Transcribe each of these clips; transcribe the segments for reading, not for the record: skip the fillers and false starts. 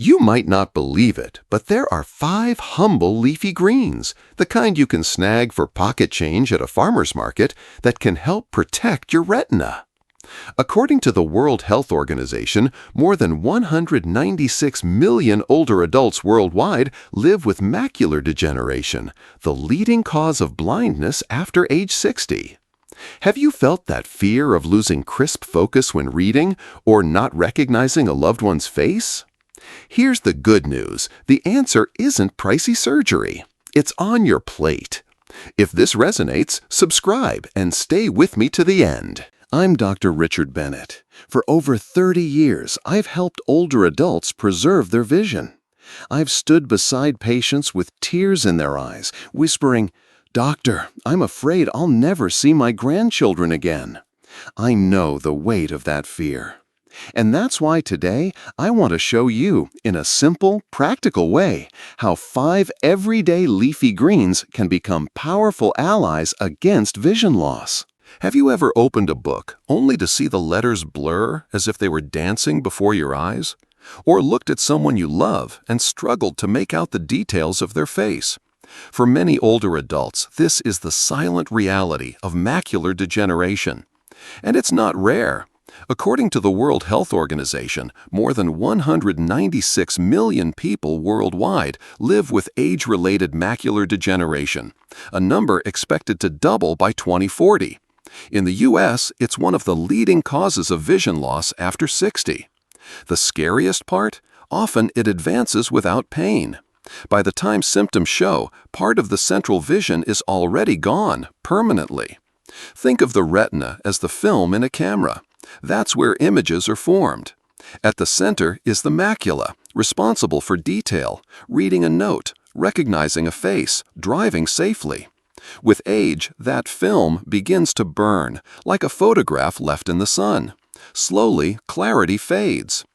You might not believe it, but there are 5 humble leafy greens, the kind you can snag for pocket change at a farmer's market, that can help protect your retina. According to the World Health Organization, more than 196 million older adults worldwide live with macular degeneration, the leading cause of blindness after age 60. Have you felt that fear of losing crisp focus when reading or not recognizing a loved one's face? Here's the good news. The answer isn't pricey surgery. It's on your plate. If this resonates, subscribe and stay with me to the end. I'm Dr. Richard Bennett. For over 30 years, I've helped older adults preserve their vision. I've stood beside patients with tears in their eyes, whispering, "Doctor, I'm afraid I'll never see my grandchildren again." I know the weight of that fear. And that's why today I want to show you, in a simple, practical way, how 5 everyday leafy greens can become powerful allies against vision loss. Have you ever opened a book only to see the letters blur as if they were dancing before your eyes? Or looked at someone you love and struggled to make out the details of their face? For many older adults, this is the silent reality of macular degeneration. And it's not rare. According to the World Health Organization, more than 196 million people worldwide live with age-related macular degeneration, a number expected to double by 2040. In the U.S., it's one of the leading causes of vision loss after 60. The scariest part? Often it advances without pain. By the time symptoms show, part of the central vision is already gone, permanently. Think of the retina as the film in a camera. That's where images are formed. At the center is the macula, responsible for detail, reading a note, recognizing a face, driving safely. With age, that film begins to burn, like a photograph left in the sun. Slowly, clarity fades.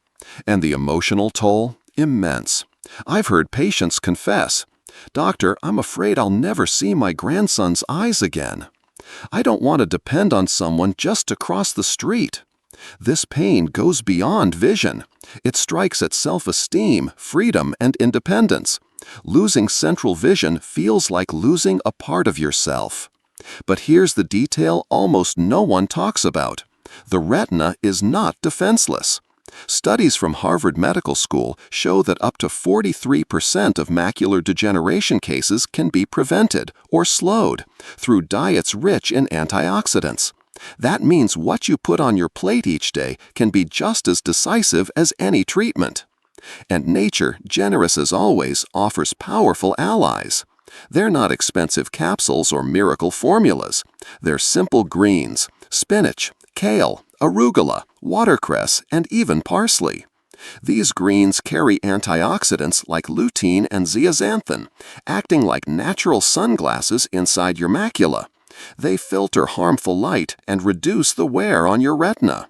And the emotional toll? Immense. I've heard patients confess, "Doctor, I'm afraid I'll never see my grandson's eyes again. I don't want to depend on someone just to cross the street." This pain goes beyond vision. It strikes at self-esteem, freedom, and independence. Losing central vision feels like losing a part of yourself. But here's the detail almost no one talks about. The retina is not defenseless. Studies from Harvard Medical School show that up to 43% of macular degeneration cases can be prevented or slowed through diets rich in antioxidants. That means what you put on your plate each day can be just as decisive as any treatment. And nature, generous as always, offers powerful allies. They're not expensive capsules or miracle formulas. They're simple greens: spinach, kale, arugula, watercress, and even parsley. These greens carry antioxidants like lutein and zeaxanthin, acting like natural sunglasses inside your macula. They filter harmful light and reduce the wear on your retina.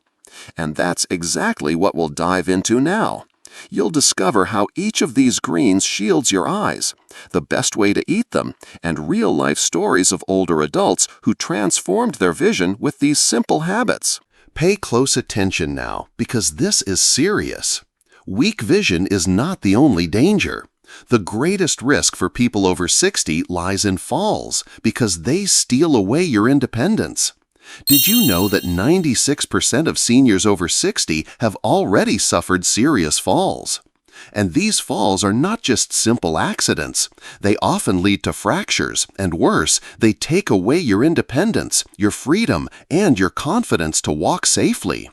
And that's exactly what we'll dive into now. You'll discover how each of these greens shields your eyes, the best way to eat them, and real-life stories of older adults who transformed their vision with these simple habits. Pay close attention now, because this is serious. Weak vision is not the only danger. The greatest risk for people over 60 lies in falls, because they steal away your independence. Did you know that 96% of seniors over 60 have already suffered serious falls? And these falls are not just simple accidents. They often lead to fractures, and worse, they take away your independence, your freedom, and your confidence to walk safely.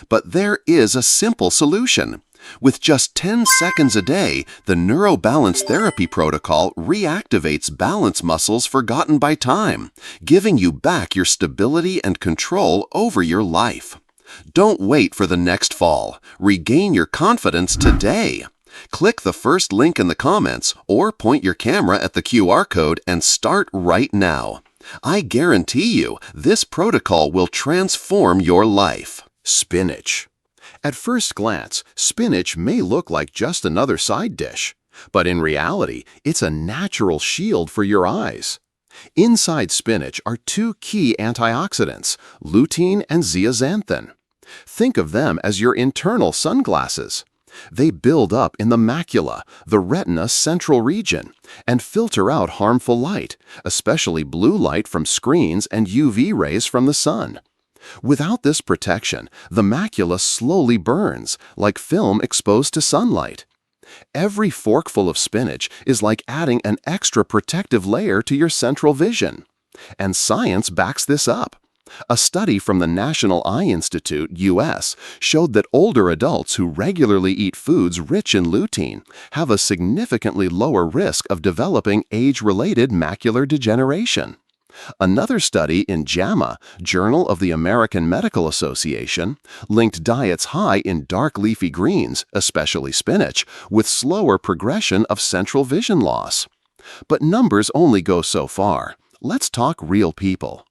But there is a simple solution. With just 10 seconds a day, the neurobalance therapy protocol reactivates balance muscles forgotten by time, giving you back your stability and control over your life. Don't wait for the next fall. Regain your confidence today. Click the first link in the comments or point your camera at the QR code and start right now. I guarantee you, this protocol will transform your life. Spinach. At first glance, spinach may look like just another side dish, but in reality, it's a natural shield for your eyes. Inside spinach are 2 key antioxidants, lutein and zeaxanthin. Think of them as your internal sunglasses. They build up in the macula, the retina central region, and filter out harmful light, especially blue light from screens and UV rays from the sun. Without this protection, the macula slowly burns, like film exposed to sunlight. Every forkful of spinach is like adding an extra protective layer to your central vision. And science backs this up. A study from the National Eye Institute, US, showed that older adults who regularly eat foods rich in lutein have a significantly lower risk of developing age-related macular degeneration. Another study in JAMA, Journal of the American Medical Association, linked diets high in dark leafy greens, especially spinach, with slower progression of central vision loss. But numbers only go so far. Let's talk real people.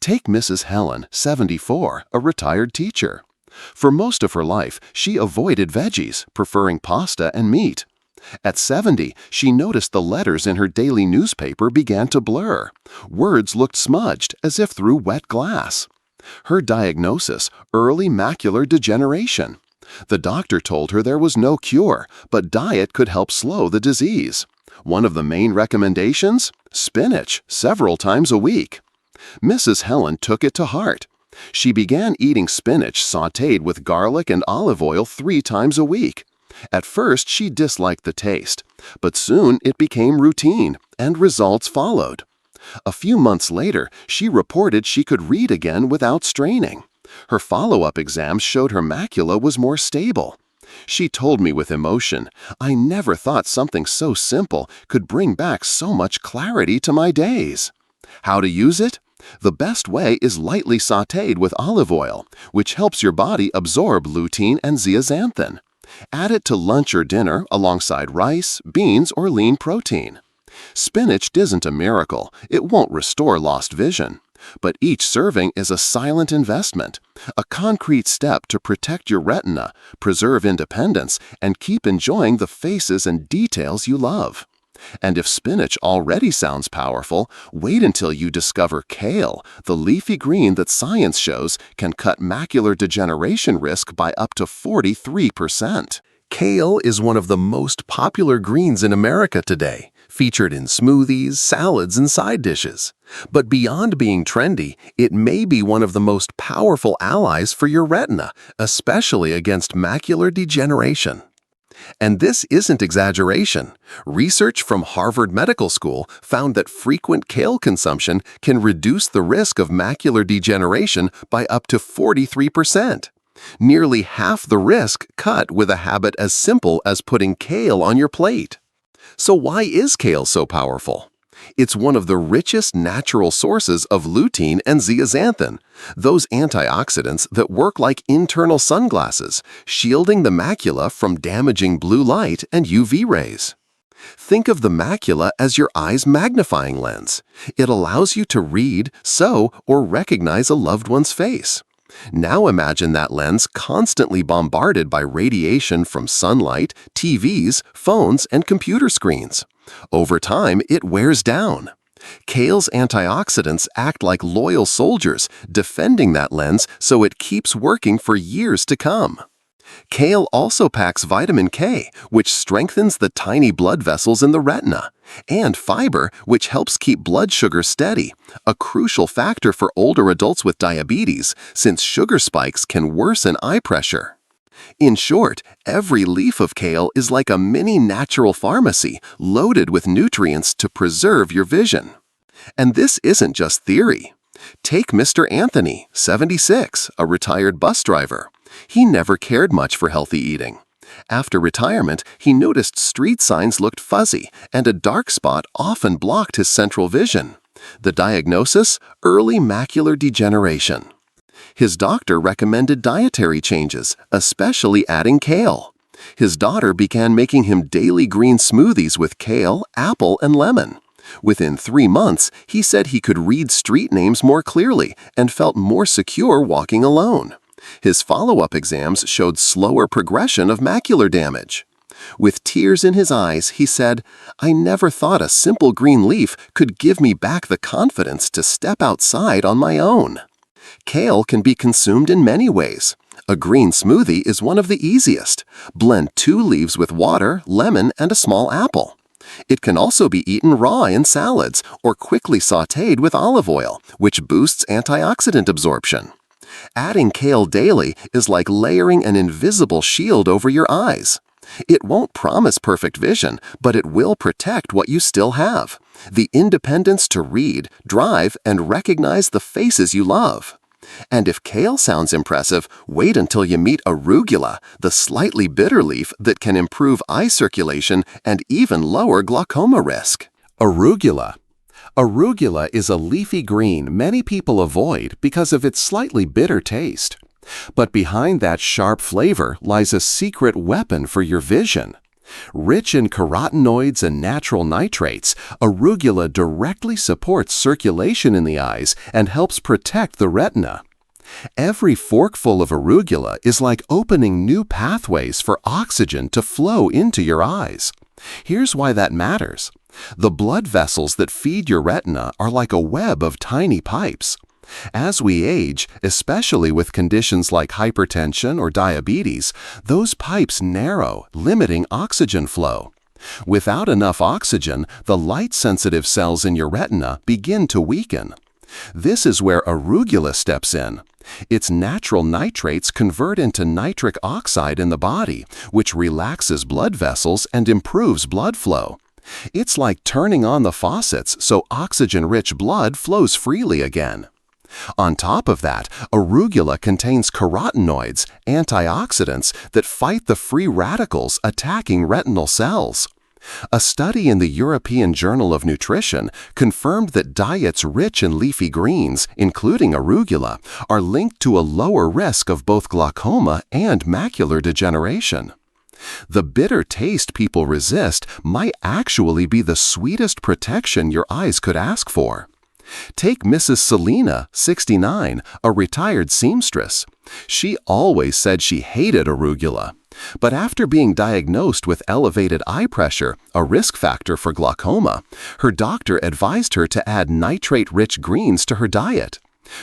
Take Mrs. Helen, 74, a retired teacher. For most of her life, she avoided veggies, preferring pasta and meat. At 70, she noticed the letters in her daily newspaper began to blur. Words looked smudged, as if through wet glass. Her diagnosis: early macular degeneration. The doctor told her there was no cure, but diet could help slow the disease. One of the main recommendations? Spinach, several times a week. Mrs. Helen took it to heart. She began eating spinach sautéed with garlic and olive oil 3 times a week. At first, she disliked the taste, but soon it became routine, and results followed. A few months later, she reported she could read again without straining. Her follow-up exams showed her macula was more stable. She told me with emotion, "I never thought something so simple could bring back so much clarity to my days." How to use it? The best way is lightly sautéed with olive oil, which helps your body absorb lutein and zeaxanthin. Add it to lunch or dinner alongside rice, beans, or lean protein. Spinach isn't a miracle. It won't restore lost vision. But each serving is a silent investment, a concrete step to protect your retina, preserve independence, and keep enjoying the faces and details you love. And if spinach already sounds powerful, wait until you discover kale, the leafy green that science shows can cut macular degeneration risk by up to 43%. Kale is one of the most popular greens in America today, featured in smoothies, salads, and side dishes. But beyond being trendy, it may be one of the most powerful allies for your retina, especially against macular degeneration. And this isn't exaggeration. Research from Harvard Medical School found that frequent kale consumption can reduce the risk of macular degeneration by up to 43%. Nearly half the risk cut with a habit as simple as putting kale on your plate. So why is kale so powerful? It's one of the richest natural sources of lutein and zeaxanthin, those antioxidants that work like internal sunglasses, shielding the macula from damaging blue light and UV rays. Think of the macula as your eye's magnifying lens. It allows you to read, sew, or recognize a loved one's face. Now imagine that lens constantly bombarded by radiation from sunlight, TVs, phones, and computer screens. Over time, it wears down. Kale's antioxidants act like loyal soldiers, defending that lens so it keeps working for years to come. Kale also packs vitamin K, which strengthens the tiny blood vessels in the retina, and fiber, which helps keep blood sugar steady, a crucial factor for older adults with diabetes, since sugar spikes can worsen eye pressure. In short, every leaf of kale is like a mini natural pharmacy loaded with nutrients to preserve your vision. And this isn't just theory. Take Mr. Anthony, 76, a retired bus driver. He never cared much for healthy eating. After retirement, he noticed street signs looked fuzzy, and a dark spot often blocked his central vision. The diagnosis? Early macular degeneration. His doctor recommended dietary changes, especially adding kale. His daughter began making him daily green smoothies with kale, apple, and lemon. Within 3 months, he said he could read street names more clearly and felt more secure walking alone. His follow-up exams showed slower progression of macular damage. With tears in his eyes, he said, "I never thought a simple green leaf could give me back the confidence to step outside on my own." Kale can be consumed in many ways. A green smoothie is one of the easiest. Blend 2 leaves with water, lemon, and a small apple. It can also be eaten raw in salads or quickly sautéed with olive oil, which boosts antioxidant absorption. Adding kale daily is like layering an invisible shield over your eyes. It won't promise perfect vision, but it will protect what you still have: the independence to read, drive, and recognize the faces you love. And if kale sounds impressive, wait until you meet arugula, the slightly bitter leaf that can improve eye circulation and even lower glaucoma risk. Arugula. Arugula is a leafy green many people avoid because of its slightly bitter taste. But behind that sharp flavor lies a secret weapon for your vision. Rich in carotenoids and natural nitrates, arugula directly supports circulation in the eyes and helps protect the retina. Every forkful of arugula is like opening new pathways for oxygen to flow into your eyes. Here's why that matters. The blood vessels that feed your retina are like a web of tiny pipes. As we age, especially with conditions like hypertension or diabetes, those pipes narrow, limiting oxygen flow. Without enough oxygen, the light-sensitive cells in your retina begin to weaken. This is where arugula steps in. Its natural nitrates convert into nitric oxide in the body, which relaxes blood vessels and improves blood flow. It's like turning on the faucets so oxygen-rich blood flows freely again. On top of that, arugula contains carotenoids, antioxidants that fight the free radicals attacking retinal cells. A study in the European Journal of Nutrition confirmed that diets rich in leafy greens, including arugula, are linked to a lower risk of both glaucoma and macular degeneration. The bitter taste people resist might actually be the sweetest protection your eyes could ask for. Take Mrs. Selena, 69, a retired seamstress. She always said she hated arugula. But after being diagnosed with elevated eye pressure, a risk factor for glaucoma, her doctor advised her to add nitrate-rich greens to her diet.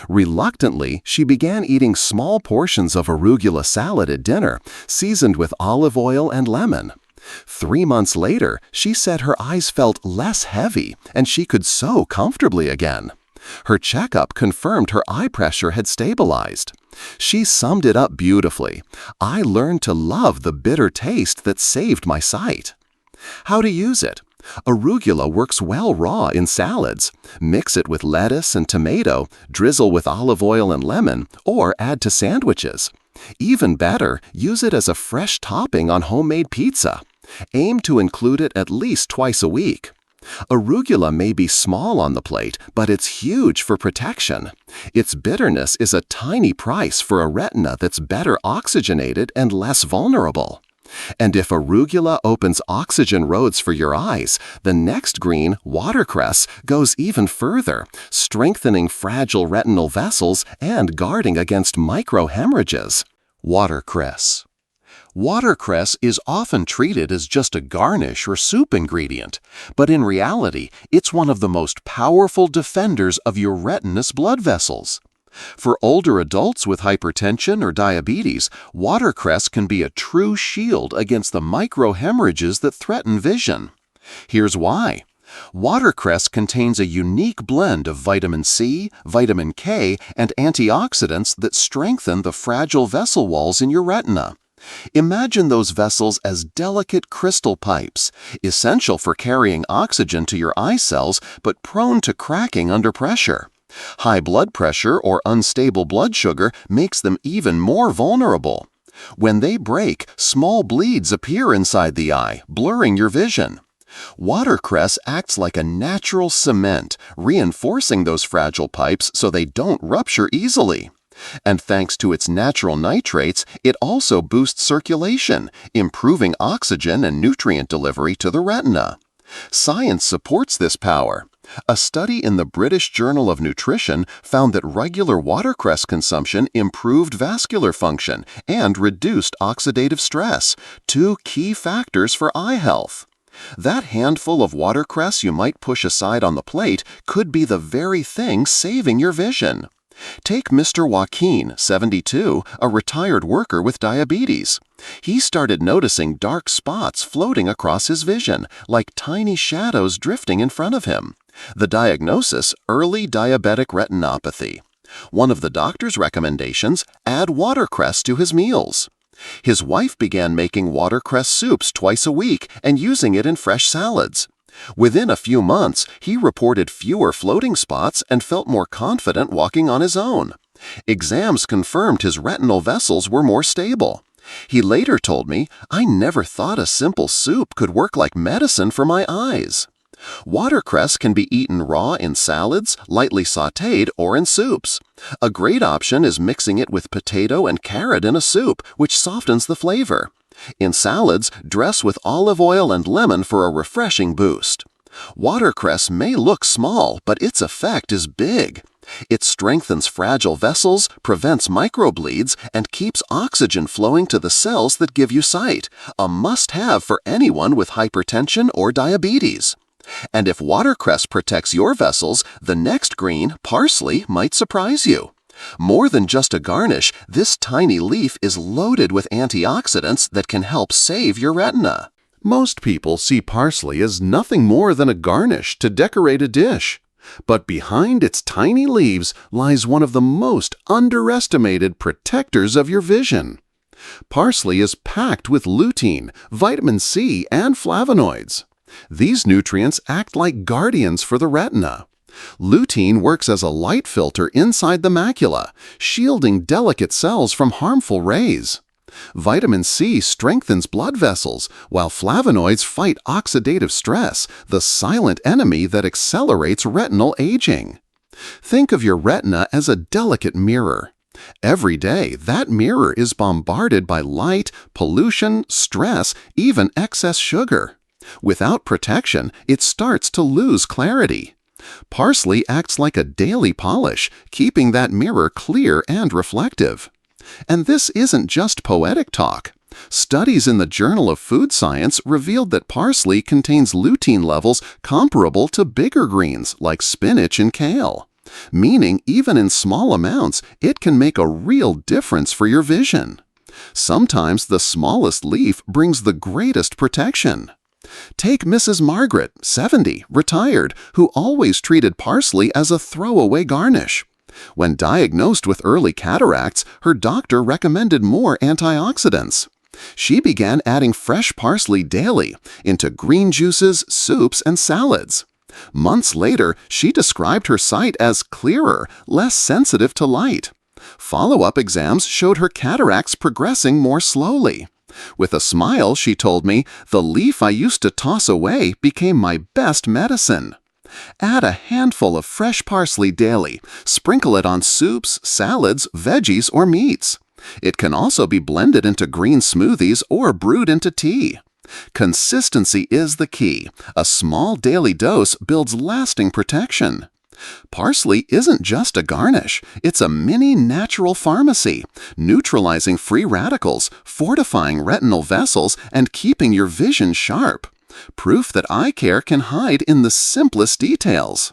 Reluctantly, she began eating small portions of arugula salad at dinner, seasoned with olive oil and lemon. 3 months later, she said her eyes felt less heavy and she could sew comfortably again. Her checkup confirmed her eye pressure had stabilized. She summed it up beautifully. "I learned to love the bitter taste that saved my sight." How to use it? Arugula works well raw in salads. Mix it with lettuce and tomato, drizzle with olive oil and lemon, or add to sandwiches. Even better, use it as a fresh topping on homemade pizza. Aim to include it at least twice a week. Arugula may be small on the plate, but it's huge for protection. Its bitterness is a tiny price for a retina that's better oxygenated and less vulnerable. And if arugula opens oxygen roads for your eyes, the next green, watercress, goes even further, strengthening fragile retinal vessels and guarding against microhemorrhages. Watercress. Watercress is often treated as just a garnish or soup ingredient, but in reality, it's one of the most powerful defenders of your retinous blood vessels. For older adults with hypertension or diabetes, watercress can be a true shield against the microhemorrhages that threaten vision. Here's why. Watercress contains a unique blend of vitamin C, vitamin K, and antioxidants that strengthen the fragile vessel walls in your retina. Imagine those vessels as delicate crystal pipes, essential for carrying oxygen to your eye cells but prone to cracking under pressure. High blood pressure or unstable blood sugar makes them even more vulnerable. When they break, small bleeds appear inside the eye, blurring your vision. Watercress acts like a natural cement, reinforcing those fragile pipes so they don't rupture easily. And thanks to its natural nitrates, it also boosts circulation, improving oxygen and nutrient delivery to the retina. Science supports this power. A study in the British Journal of Nutrition found that regular watercress consumption improved vascular function and reduced oxidative stress, 2 key factors for eye health. That handful of watercress you might push aside on the plate could be the very thing saving your vision. Take Mr. Joaquin, 72, a retired worker with diabetes. He started noticing dark spots floating across his vision, like tiny shadows drifting in front of him. The diagnosis: early diabetic retinopathy. One of the doctor's recommendations: add watercress to his meals. His wife began making watercress soups twice a week and using it in fresh salads. Within a few months, he reported fewer floating spots and felt more confident walking on his own. Exams confirmed his retinal vessels were more stable. He later told me, "I never thought a simple soup could work like medicine for my eyes." Watercress can be eaten raw in salads, lightly sautéed, or in soups. A great option is mixing it with potato and carrot in a soup, which softens the flavor. In salads, dress with olive oil and lemon for a refreshing boost. Watercress may look small, but its effect is big. It strengthens fragile vessels, prevents microbleeds, and keeps oxygen flowing to the cells that give you sight, a must-have for anyone with hypertension or diabetes. And if watercress protects your vessels, the next green, parsley, might surprise you. More than just a garnish, this tiny leaf is loaded with antioxidants that can help save your retina. Most people see parsley as nothing more than a garnish to decorate a dish. But behind its tiny leaves lies one of the most underestimated protectors of your vision. Parsley is packed with lutein, vitamin C, and flavonoids. These nutrients act like guardians for the retina. Lutein works as a light filter inside the macula, shielding delicate cells from harmful rays. Vitamin C strengthens blood vessels, while flavonoids fight oxidative stress, the silent enemy that accelerates retinal aging. Think of your retina as a delicate mirror. Every day, that mirror is bombarded by light, pollution, stress, even excess sugar. Without protection, it starts to lose clarity. Parsley acts like a daily polish, keeping that mirror clear and reflective. And this isn't just poetic talk. Studies in the Journal of Food Science revealed that parsley contains lutein levels comparable to bigger greens like spinach and kale, meaning even in small amounts, it can make a real difference for your vision. Sometimes the smallest leaf brings the greatest protection. Take Mrs. Margaret, 70, retired, who always treated parsley as a throwaway garnish. When diagnosed with early cataracts, her doctor recommended more antioxidants. She began adding fresh parsley daily into green juices, soups, and salads. Months later, she described her sight as clearer, less sensitive to light. Follow-up exams showed her cataracts progressing more slowly. With a smile, she told me, "The leaf I used to toss away became my best medicine." Add a handful of fresh parsley daily. Sprinkle it on soups, salads, veggies, or meats. It can also be blended into green smoothies or brewed into tea. Consistency is the key. A small daily dose builds lasting protection. Parsley isn't just a garnish, it's a mini natural pharmacy, neutralizing free radicals, fortifying retinal vessels, and keeping your vision sharp. Proof that eye care can hide in the simplest details.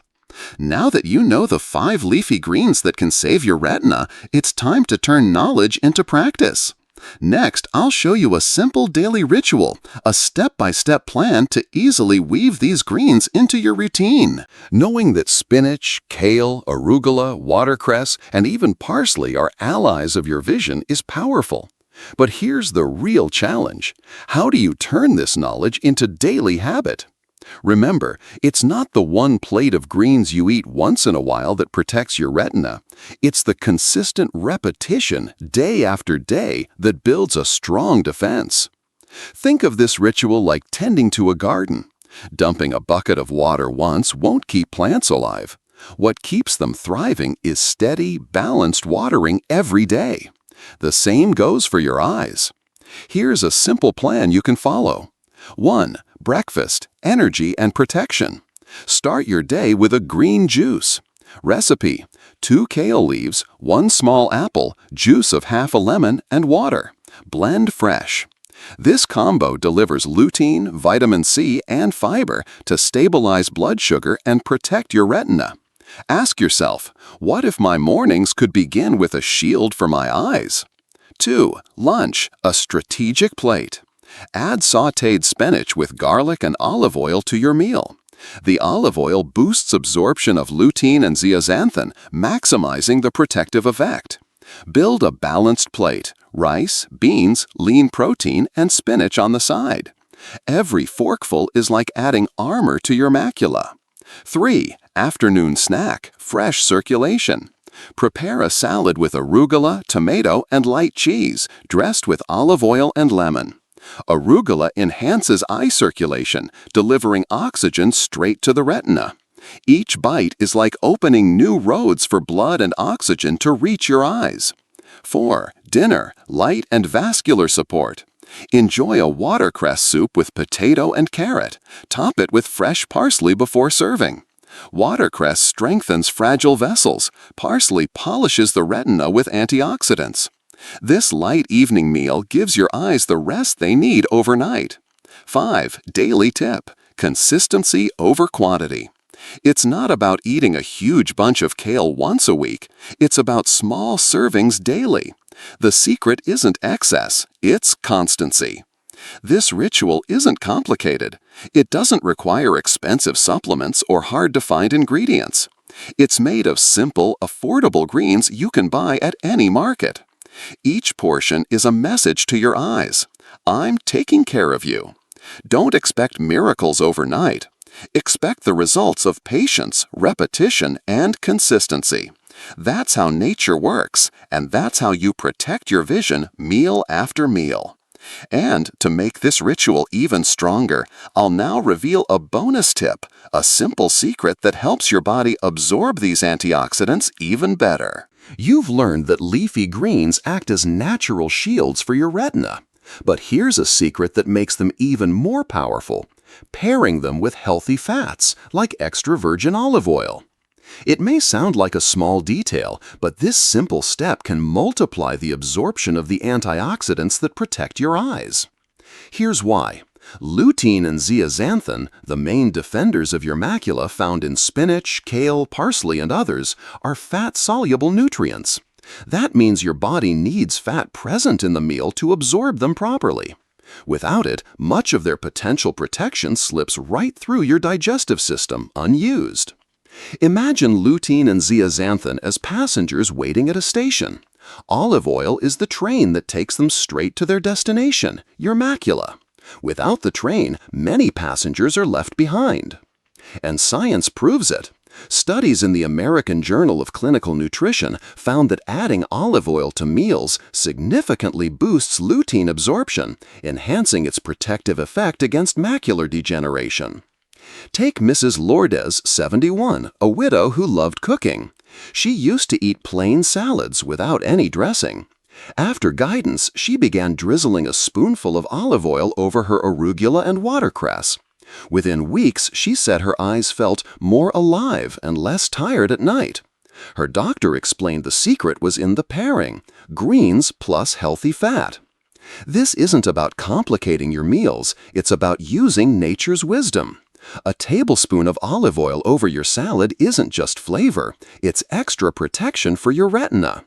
Now that you know the 5 leafy greens that can save your retina, it's time to turn knowledge into practice. Next, I'll show you a simple daily ritual, a step-by-step plan to easily weave these greens into your routine. Knowing that spinach, kale, arugula, watercress, and even parsley are allies of your vision is powerful. But here's the real challenge. How do you turn this knowledge into daily habit? Remember, it's not the one plate of greens you eat once in a while that protects your retina. It's the consistent repetition, day after day, that builds a strong defense. Think of this ritual like tending to a garden. Dumping a bucket of water once won't keep plants alive. What keeps them thriving is steady, balanced watering every day. The same goes for your eyes. Here's a simple plan you can follow. 1. Breakfast, energy, and protection. Start your day with a green juice. Recipe: 2 kale leaves, 1 small apple, juice of half a lemon, and water. Blend fresh. This combo delivers lutein, vitamin C, and fiber to stabilize blood sugar and protect your retina. Ask yourself, what if my mornings could begin with a shield for my eyes? 2. Lunch, a strategic plate. Add sautéed spinach with garlic and olive oil to your meal. The olive oil boosts absorption of lutein and zeaxanthin, maximizing the protective effect. Build a balanced plate: rice, beans, lean protein, and spinach on the side. Every forkful is like adding armor to your macula. 3. Afternoon snack, fresh circulation. Prepare a salad with arugula, tomato, and light cheese, dressed with olive oil and lemon. Arugula enhances eye circulation, delivering oxygen straight to the retina. Each bite is like opening new roads for blood and oxygen to reach your eyes. 4. Dinner, light and vascular support. Enjoy a watercress soup with potato and carrot. Top it with fresh parsley before serving. Watercress strengthens fragile vessels. Parsley polishes the retina with antioxidants. This light evening meal gives your eyes the rest they need overnight. 5. Daily tip: consistency over quantity. It's not about eating a huge bunch of kale once a week. It's about small servings daily. The secret isn't excess, it's constancy. This ritual isn't complicated. It doesn't require expensive supplements or hard-to-find ingredients. It's made of simple, affordable greens you can buy at any market. Each portion is a message to your eyes: I'm taking care of you. Don't expect miracles overnight. Expect the results of patience, repetition, and consistency. That's how nature works, and that's how you protect your vision meal after meal. And to make this ritual even stronger, I'll now reveal a bonus tip, a simple secret that helps your body absorb these antioxidants even better. You've learned that leafy greens act as natural shields for your retina. But here's a secret that makes them even more powerful: pairing them with healthy fats, like extra virgin olive oil. It may sound like a small detail, but this simple step can multiply the absorption of the antioxidants that protect your eyes. Here's why. Lutein and zeaxanthin, the main defenders of your macula found in spinach, kale, parsley, and others, are fat-soluble nutrients. That means your body needs fat present in the meal to absorb them properly. Without it, much of their potential protection slips right through your digestive system, unused. Imagine lutein and zeaxanthin as passengers waiting at a station. Olive oil is the train that takes them straight to their destination, your macula. Without the train, many passengers are left behind. And science proves it. Studies in the American Journal of Clinical Nutrition found that adding olive oil to meals significantly boosts lutein absorption, enhancing its protective effect against macular degeneration. Take Mrs. Lourdes, 71, a widow who loved cooking. She used to eat plain salads without any dressing. After guidance, she began drizzling a spoonful of olive oil over her arugula and watercress. Within weeks, she said her eyes felt more alive and less tired at night. Her doctor explained the secret was in the pairing: greens plus healthy fat. This isn't about complicating your meals, it's about using nature's wisdom. A tablespoon of olive oil over your salad isn't just flavor, it's extra protection for your retina.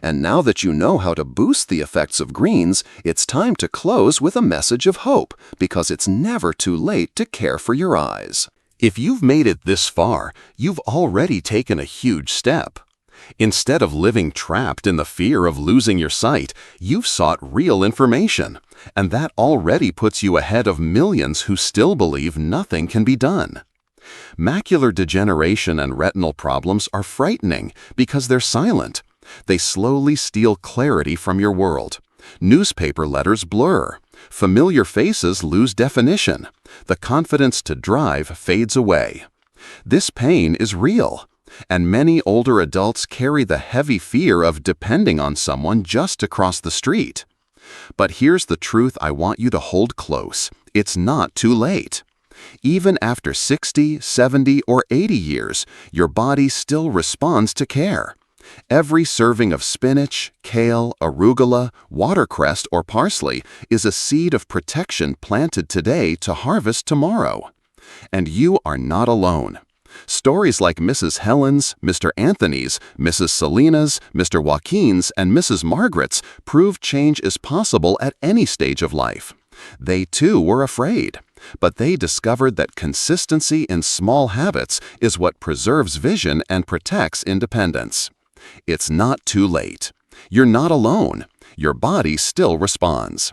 And now that you know how to boost the effects of greens, it's time to close with a message of hope, because it's never too late to care for your eyes. If you've made it this far, you've already taken a huge step. Instead of living trapped in the fear of losing your sight, you've sought real information, and that already puts you ahead of millions who still believe nothing can be done. Macular degeneration and retinal problems are frightening because they're silent. They slowly steal clarity from your world. Newspaper letters blur. Familiar faces lose definition. The confidence to drive fades away. This pain is real, and many older adults carry the heavy fear of depending on someone just to cross the street. But here's the truth I want you to hold close. It's not too late. Even after 60, 70, or 80 years, your body still responds to care. Every serving of spinach, kale, arugula, watercress, or parsley is a seed of protection planted today to harvest tomorrow. And you are not alone. Stories like Mrs. Helen's, Mr. Anthony's, Mrs. Selena's, Mr. Joaquin's, and Mrs. Margaret's prove change is possible at any stage of life. They too were afraid, but they discovered that consistency in small habits is what preserves vision and protects independence. It's not too late. You're not alone. Your body still responds.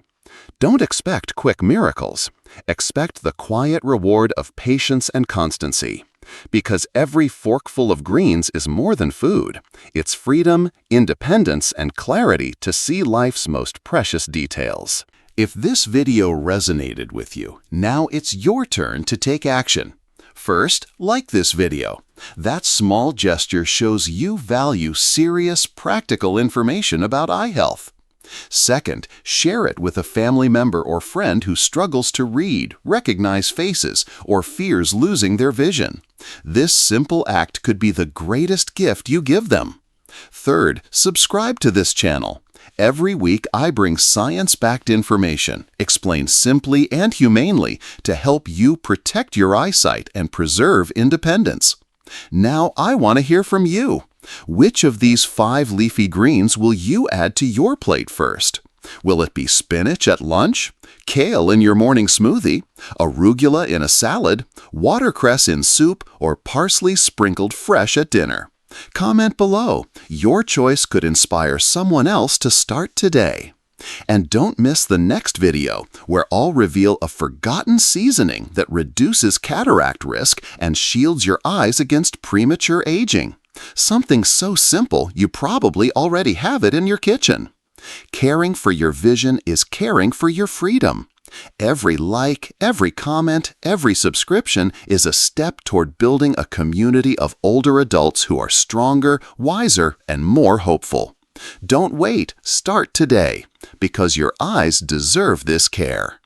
Don't expect quick miracles. Expect the quiet reward of patience and constancy. Because every forkful of greens is more than food. It's freedom, independence, and clarity to see life's most precious details. If this video resonated with you, now it's your turn to take action. First, like this video. That small gesture shows you value serious, practical information about eye health. Second, share it with a family member or friend who struggles to read, recognize faces, or fears losing their vision. This simple act could be the greatest gift you give them. Third, subscribe to this channel. Every week I bring science-backed information, explained simply and humanely, to help you protect your eyesight and preserve independence. Now I want to hear from you. Which of these 5 leafy greens will you add to your plate first? Will it be spinach at lunch, kale in your morning smoothie, arugula in a salad, watercress in soup, or parsley sprinkled fresh at dinner? Comment below. Your choice could inspire someone else to start today. And don't miss the next video, where I'll reveal a forgotten seasoning that reduces cataract risk and shields your eyes against premature aging. Something so simple you probably already have it in your kitchen. Caring for your vision is caring for your freedom. Every like, every comment, every subscription is a step toward building a community of older adults who are stronger, wiser, and more hopeful. Don't wait, start today, because your eyes deserve this care.